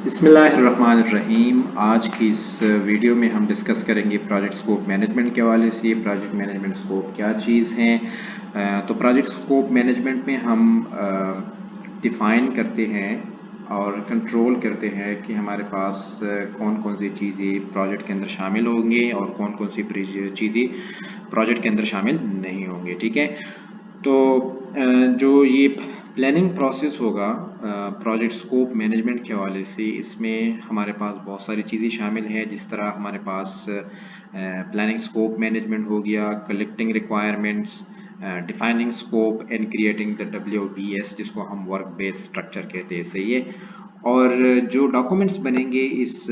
बिस्मिल्लाहिर्रहमानिर्रहीम। आज की इस वीडियो में हम डिस्कस करेंगे प्रोजेक्ट स्कोप मैनेजमेंट के हवाले से। प्रोजेक्ट मैनेजमेंट स्कोप क्या चीज़ हैं। तो प्रोजेक्ट स्कोप मैनेजमेंट में हम डिफ़ाइन करते हैं और कंट्रोल करते हैं कि हमारे पास कौन कौन सी चीज़ें प्रोजेक्ट के अंदर शामिल होंगी और कौन कौन सी चीज़ें प्रोजेक्ट के अंदर शामिल नहीं होंगे। ठीक है, तो जो ये प्लानिंग प्रोसेस होगा प्रोजेक्ट स्कोप मैनेजमेंट के हवाले से, इसमें हमारे पास बहुत सारी चीज़ें शामिल हैं। जिस तरह हमारे पास प्लानिंग स्कोप मैनेजमेंट हो गया, collecting requirements, defining scope and creating the WBS, जिसको हम वर्क बेस्ड स्ट्रक्चर कहते हैं। सही है। और जो डॉक्यूमेंट्स बनेंगे इस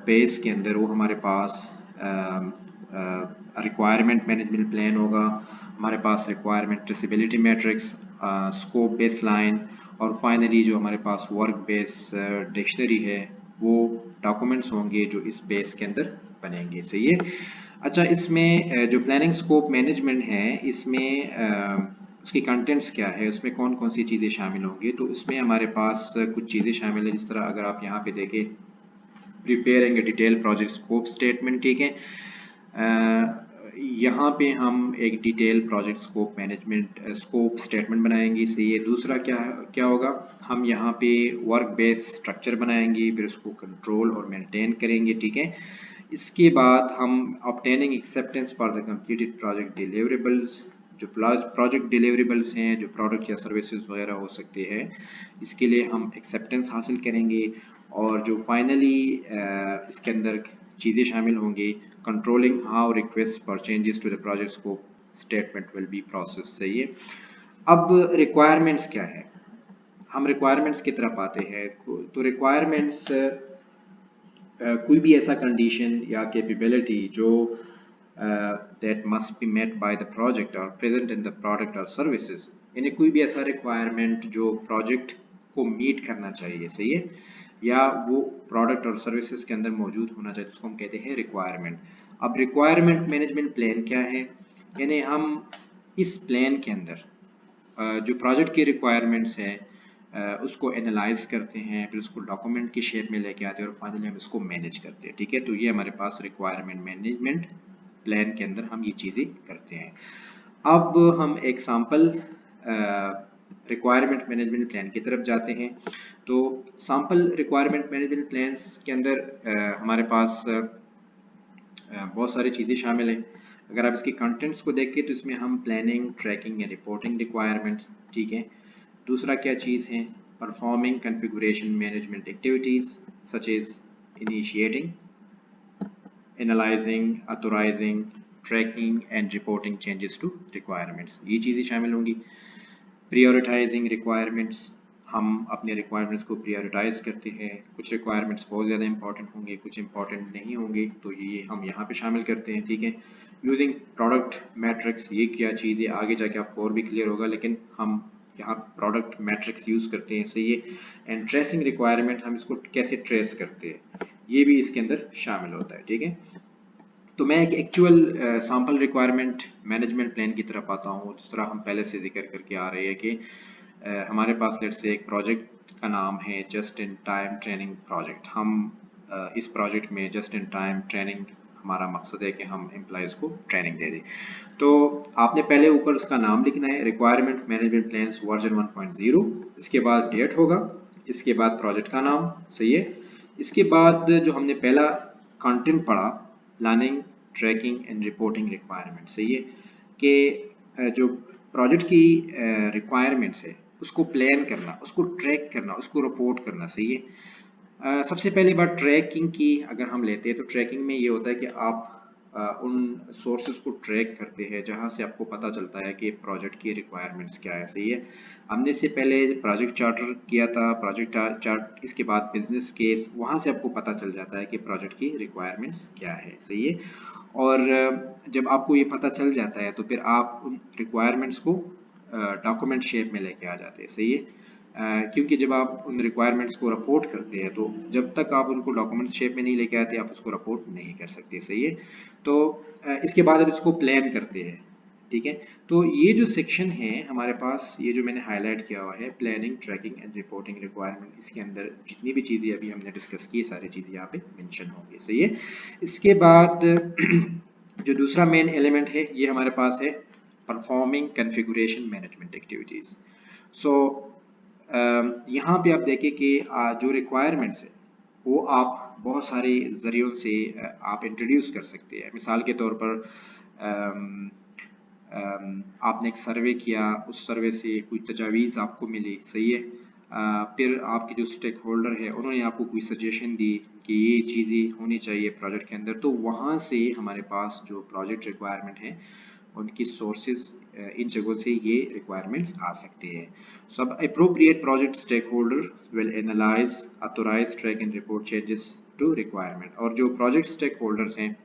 पेज के अंदर, वो हमारे पास रिक्वायरमेंट मैनेजमेंट प्लान होगा, हमारे पास requirement traceability matrix, scope base line, और फाइनली जो हमारे पास वर्क बेस डिक्शनरी है, वो डॉक्यूमेंट्स होंगे जो इस बेस के अंदर बनेंगे। सही है। अच्छा, इसमें जो प्लानिंग स्कोप मैनेजमेंट है, इसमें उसकी कंटेंट्स क्या है, उसमें कौन कौन सी चीज़ें शामिल होंगी। तो इसमें हमारे पास कुछ चीज़ें शामिल है। जिस तरह अगर आप यहाँ पे देखें, प्रिपेयरिंग ए डिटेल प्रोजेक्ट स्कोप स्टेटमेंट। ठीक है, यहाँ पे हम एक detail project scope management scope statement बनाएंगे। सही है। दूसरा क्या क्या होगा, हम यहाँ पे वर्क बेस्ड स्ट्रक्चर बनाएंगे, फिर उसको कंट्रोल और मेंटेन करेंगे। ठीक है, इसके बाद हम obtaining acceptance for the completed project deliverables, जो प्रोजेक्ट डिलीवरेबल्स हैं, जो प्रोडक्ट या सर्विसेज वगैरह हो सकते हैं, इसके लिए हम एक्सेप्टेंस हासिल करेंगे। और जो फाइनली इसके अंदर चीज़ें शामिल होंगी, controlling how request for changes to the project scope statement will be process. सही है। अब रिक्वायरमेंट्स क्या है, हम रिक्वायरमेंट्स की तरफ आते हैं। तो रिक्वायरमेंट्स कोई भी ऐसा कंडीशन या कैपेबिलिटी जो that must be met by the project or present in the product or services, यानी कोई भी ऐसा रिक्वायरमेंट जो प्रोजेक्ट को मीट करना चाहिए। सही है, या वो प्रोडक्ट और सर्विसेज के अंदर मौजूद होना चाहिए, उसको हम कहते हैं रिक्वायरमेंट। अब रिक्वायरमेंट मैनेजमेंट प्लान क्या है, यानी हम इस प्लान के अंदर जो प्रोजेक्ट की रिक्वायरमेंट्स है उसको एनालाइज करते हैं, फिर उसको डॉक्यूमेंट की शेप में लेके आते हैं और फाइनली हम इसको मैनेज करते हैं। ठीक है, तो ये हमारे पास रिक्वायरमेंट मैनेजमेंट प्लान के अंदर हम ये चीज़ें करते हैं। अब हम एक सैम्पल रिक्वायरमेंट मैनेजमेंट प्लान की तरफ जाते हैं। तो सैम्पल रिक्वायरमेंट मैनेजमेंट प्लान्स के अंदर हमारे पास बहुत सारी चीज़ें शामिल हैं। अगर आप इसके कंटेंट्स को देखें तो इसमें हम प्लानिंग, ट्रैकिंग या रिपोर्टिंग रिक्वायरमेंट्स। ठीक है, दूसरा क्या चीज़ है, performing configuration management activities such as initiating, analysing, authorising, tracking and reporting changes to requirements, ये चीज़ें शामिल होंगी। प्रियोरिटाइजिंग रिक्वायरमेंट्स, हम अपने रिक्वायरमेंट्स को प्रियोरिटाइज करते हैं। कुछ रिक्वायरमेंट्स बहुत ज़्यादा इंपॉर्टेंट होंगे, कुछ इंपॉर्टेंट नहीं होंगे, तो ये हम यहाँ पे शामिल करते हैं। ठीक है, यूजिंग प्रोडक्ट मैट्रिक्स, ये क्या चीज़ है आगे जाके आपको और भी क्लियर होगा, लेकिन हम यहाँ प्रोडक्ट मैट्रिक्स यूज़ करते हैं। सही है। एंड ट्रेसिंग रिक्वायरमेंट, हम इसको कैसे ट्रेस करते हैं, ये भी इसके अंदर शामिल होता है। ठीक है, तो मैं एक actual sample requirement management plan की तरफ आता हूँ। जिस तरह हम पहले से जिक्र करके आ रहे हैं कि हमारे पास लेट्स से एक प्रोजेक्ट का नाम है just in time training project. हम इस प्रोजेक्ट में जस्ट इन टाइम ट्रेनिंग, हमारा मकसद है कि हम एम्प्लॉयज़ को ट्रेनिंग दे दें। तो आपने पहले ऊपर उसका नाम लिखना है, रिक्वायरमेंट मैनेजमेंट प्लान्स वर्जन 1.0, इसके बाद डेट होगा, इसके बाद प्रोजेक्ट का नाम। सही है। इसके बाद जो हमने पहला कंटेंट पढ़ा, planning, tracking and reporting requirement. सही है, कि जो प्रोजेक्ट की रिक्वायरमेंट्स है उसको प्लान करना, उसको ट्रैक करना, उसको रिपोर्ट करना। सही है। सबसे पहले बात ट्रैकिंग की अगर हम लेते हैं, तो ट्रैकिंग में ये होता है कि आप उन सोर्सेज को ट्रैक करते हैं जहाँ से आपको पता चलता है कि प्रोजेक्ट की रिक्वायरमेंट्स क्या है। सही है, हमने इससे पहले प्रोजेक्ट चार्टर किया था, प्रोजेक्ट चार्ट, इसके बाद बिजनेस केस, वहाँ से आपको पता चल जाता है कि प्रोजेक्ट की रिक्वायरमेंट्स क्या है। सही है, और जब आपको ये पता चल जाता है तो फिर आप उन रिक्वायरमेंट्स को डॉक्यूमेंट शेप में लेके आ जाते हैं। सही है, क्योंकि जब आप उन रिक्वायरमेंट्स को रिपोर्ट करते हैं, तो जब तक आप उनको डॉक्यूमेंट शेप में नहीं लेके आते, आप उसको रिपोर्ट नहीं कर सकते। सही है, तो इसके बाद अब इसको प्लान करते हैं। ठीक है। तो ये जो सेक्शन है हमारे पास, ये जो मैंने हाईलाइट किया हुआ है planning, tracking and reporting requirement, इसके अंदर जितनी भी चीज़ें अभी हमने डिस्कस की सारी चीज़ें यहाँ पे मेंशन होंगी। सही है। इसके बाद जो दूसरा मेन एलिमेंट है ये हमारे पास है परफॉर्मिंग कॉन्फ़िगरेशन मैनेजमेंट एक्टिविटीज़। सो यहाँ पे आप देखें कि जो रिक्वायरमेंट्स है वो आप बहुत सारे ज़रियों से आप इंट्रोड्यूस कर सकते हैं। मिसाल के तौर पर आपने एक सर्वे किया, उस सर्वे से कोई तजावीज़ आपको मिली, सही है। फिर आपके जो स्टेक होल्डर है उन्होंने आपको कोई सजेशन दी कि ये चीज़ें होनी चाहिए प्रोजेक्ट के अंदर, तो वहाँ से हमारे पास जो प्रोजेक्ट रिक्वायरमेंट है उनकी सोर्सेज, इन जगहों से ये रिक्वायरमेंट्स आ सकते हैं। सब appropriate project stakeholder will analyse, authorise, track and report changes to requirement. और जो प्रोजेक्ट स्टेक होल्डर्स हैं,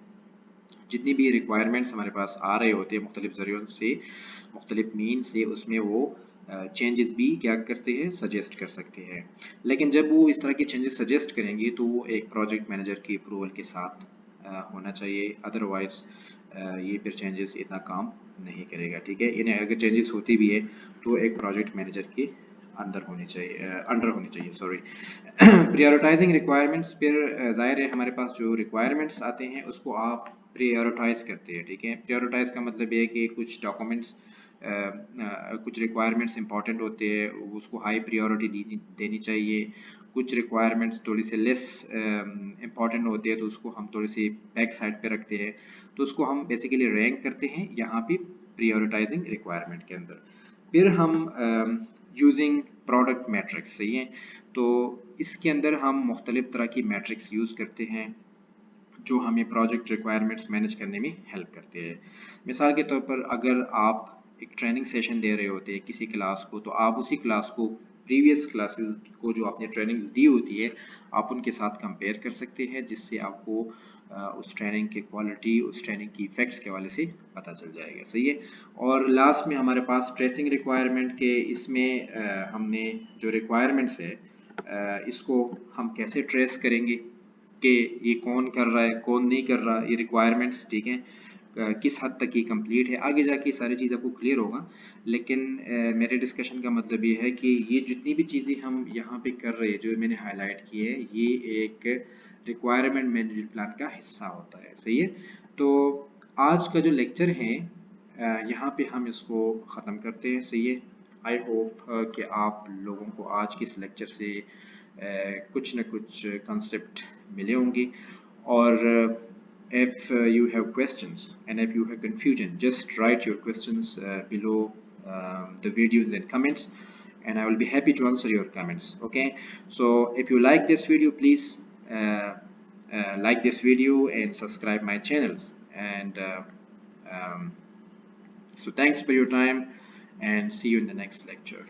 जितनी भी रिक्वायरमेंट्स हमारे पास आ रहे होते हैं मुख्तलिफ ज़रियों से, मुख्तलिफ मीन से, उसमें वो चेंजेस भी क्या करते हैं, सजेस्ट कर सकते हैं। लेकिन जब वो इस तरह के चेंजेस सजेस्ट करेंगे तो वो एक प्रोजेक्ट मैनेजर की अप्रूवल के साथ होना चाहिए, अदरवाइज ये फिर चेंजेस इतना काम नहीं करेगा। ठीक है। इन्हें अगर चेंजेस होती भी है तो एक प्रोजेक्ट मैनेजर के अंडर होनी चाहिए, सॉरी। प्रायोरिटाइजिंग रिक्वायरमेंट्स, फिर जाहिर है हमारे पास जो रिक्वायरमेंट्स आते हैं उसको आप प्रायोरिटाइज करते हैं। ठीक है। प्रायोरिटाइज का मतलब ये है कि कुछ डॉक्यूमेंट्स, कुछ रिक्वायरमेंट्स इंपॉर्टेंट होते हैं, उसको हाई प्रायोरिटी देनी चाहिए। कुछ रिक्वायरमेंट्स थोड़ी सी लेस इंपॉर्टेंट होते हैं तो उसको हम थोड़ी सी बैक साइड पे रखते हैं, तो उसको हम बेसिकली रैंक करते हैं यहाँ पे प्रायोरिटाइजिंग रिक्वायरमेंट के अंदर। फिर हम यूजिंग प्रोडक्ट मैट्रिक्स, सही है। तो इसके अंदर हम मुख्तलिफ तरह की मैट्रिक्स यूज़ करते हैं जो हमें प्रोजेक्ट रिक्वायरमेंट्स मैनेज करने में हेल्प करते हैं। मिसाल के तौर पर अगर आप एक ट्रेनिंग सेशन दे रहे होते हैं किसी क्लास को, तो आप उसी क्लास को प्रीवियस क्लासेस को जो आपने ट्रेनिंग्स दी होती है आप उनके साथ कंपेयर कर सकते हैं, जिससे आपको उस ट्रेनिंग की क्वालिटी, उस ट्रेनिंग की इफ़ेक्ट्स के हवाले से पता चल जाएगा। सही है। और लास्ट में हमारे पास ट्रेसिंग रिक्वायरमेंट के, इसमें हमने जो रिक्वायरमेंट्स है इसको हम कैसे ट्रेस करेंगे कि ये कौन कर रहा है, कौन नहीं कर रहा, ये रिक्वायरमेंट्स, ठीक है, किस हद तक ये कंप्लीट है। आगे जाके ये सारी चीज़ आपको क्लियर होगा, लेकिन मेरे डिस्कशन का मतलब ये है कि ये जितनी भी चीज़ें हम यहाँ पे कर रहे हैं, जो मैंने हाईलाइट की है, ये एक रिक्वायरमेंट मैनेजमेंट प्लान का हिस्सा होता है। सही है। तो आज का जो लेक्चर है यहाँ पे हम इसको ख़त्म करते हैं। सही है। आई होप कि आप लोगों को आज के इस लेक्चर से कुछ न कुछ कंसेप्ट मिले होंगे। और if you have questions and if you have confusion, just write your questions below the videos and comments, and I will be happy to answer your comments. Okay. So if you like this video, please like this video and subscribe my channels. And um, so thanks for your time and see you in the next lecture.